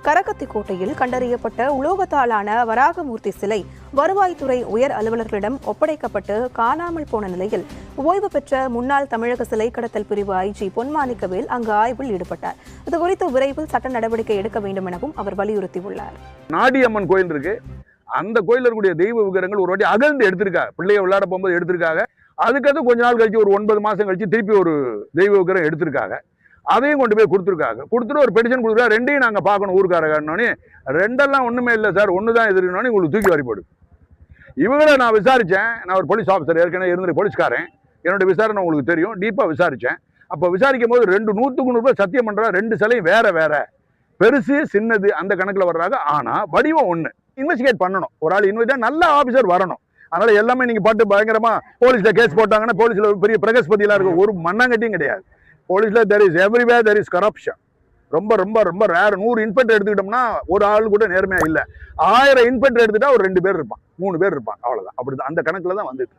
கரகத்திக்கோட்டையில் கண்டறியப்பட்ட உலோகத்தாலான வராகமூர்த்தி சிலை வருவாய்த்துறை உயர் அலுவலர்களிடம் ஒப்படைக்கப்பட்டு காணாமல் போன நிலையில் ஓய்வு பெற்ற முன்னாள் தமிழக சிலை கடத்தல் பிரிவு ஐஜி பொன்மாணிக்கவேல் அங்கு ஆய்வில் ஈடுபட்டார். இதுகுறித்து விரைவில் சட்ட நடவடிக்கை எடுக்க வேண்டும் எனவும் அவர் வலியுறுத்தியுள்ளார். நாடியம்மன் கோயில் இருக்கு, அந்த கோயில் இருக்கக்கூடிய தெய்வ விக்கிரகங்கள் ஒரு வாட்டி அகழ்ந்து எடுத்திருக்காங்க. பிள்ளைய விளையாட போகும்போது எடுத்திருக்காங்க. அதுக்கடுத்து கொஞ்ச நாள் கழிச்சு ஒரு 9 மாசம் கழிச்சு திருப்பி ஒரு தெய்வ விக்கிரகம் எடுத்திருக்காங்க. அதையும் கொண்டு போய் கொடுத்துருக்காங்க. கொடுத்துட்டு ஒரு பெட்டிஷன் கொடுக்குறா, ரெண்டையும் நாங்கள் பார்க்கணும் ஊருக்காரங்கன்னே. ரெண்டெல்லாம் ஒன்றுமே இல்லை சார், ஒன்று தான் எதிர்க்கணும்னு உங்களுக்கு தூக்கி வாரி போடு. இவங்களை நான் விசாரித்தேன். நான் ஒரு போலீஸ் ஆஃபீஸர், ஏற்கனவே இருந்த போலீஸ்காரன். என்னோட விசாரணை உங்களுக்கு தெரியும், டீப்பாக விசாரித்தேன். அப்போ விசாரிக்கும் போது 100க்கு 100 சத்தியம் பண்ணுறா, 2 சிலையும் வேற வேற, பெருசு சின்னது அந்த கணக்கில் வர்றாங்க. ஆனால் வடிவம் ஒன்று. இன்வெஸ்டிகேட் பண்ணணும், ஒரு ஆள் இன்வெஸ்டிகேட் நல்ல ஆஃபீஸர் வரணும். அதனால எல்லாமே நீங்கள் பாட்டு பயங்கரமாக போலீஸில் கேஸ் போட்டாங்கன்னா போலீஸில் ஒரு பெரிய பிரகஸ்பதியெல்லாம் இருக்கும், ஒரு மண்ணாங்கட்டியும் கிடையாது. போலீஸில் there is everywhere there is corruption. ரொம்ப ரொம்ப ரொம்ப ரேர். 100 இன்ஸ்பெக்டர் எடுத்துக்கிட்டோம்னா ஒரு ஆள் கூட நேர்மையாக இல்லை. 1000 இன்ஸ்பெக்டர் எடுத்துட்டா ஒரு 2 பேர் இருப்பான், 3 பேர் இருப்பான், அவ்வளோதான். அப்படி அந்த கணக்கில் தான் வந்துட்டு